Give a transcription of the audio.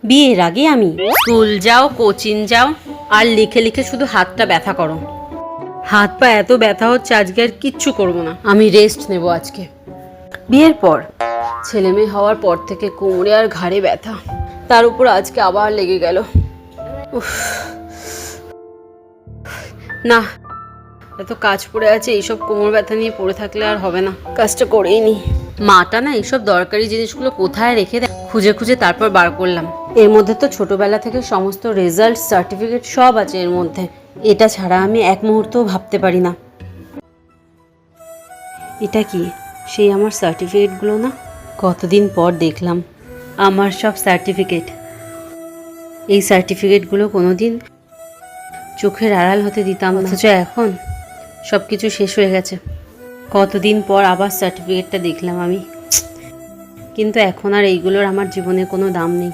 বিয়ের আগে আমি স্কুল যাও, কোচিং যাও, আর লিখে লিখে শুধু হাতটা ব্যথা করো। হাত পা এত ব্যথা হচ্ছে, আজকে আর কিচ্ছু করবো না, আমি রেস্ট নেব আজকে। বিয়ের পর ছেলে মেয়ে হওয়ার পর থেকে কোমরে আর ঘাড়ে ব্যথা, তার উপর আজকে আবার লেগে গেল। উফ, না, এত কাজ পড়ে আছে, এইসব কোমর ব্যথা নিয়ে পড়ে থাকলে আর হবে না, কাজটা করেই নি। মাটা না এইসব দরকারি জিনিসগুলো কোথায় রেখে দেয়, খুঁজে খুঁজে তারপর বার করলাম। এর মধ্যে তো ছোটবেলা থেকে সমস্ত রেজাল্ট, সার্টিফিকেট সব আছে এর মধ্যে। এটা ছাড়া আমি এক মুহূর্তও ভাবতে পারি না। এটা কি সেই আমার সার্টিফিকেটগুলো না? কতদিন পর দেখলাম আমার সব সার্টিফিকেট। এই সার্টিফিকেটগুলো কোনোদিন চোখের আড়াল হতে দিতাম না, অথচ এখন সব কিছু শেষ হয়ে গেছে। কতদিন পর আবার সার্টিফিকেটটা দেখলাম আমি, কিন্তু এখন আর এইগুলোর আমার জীবনে কোনো দাম নেই।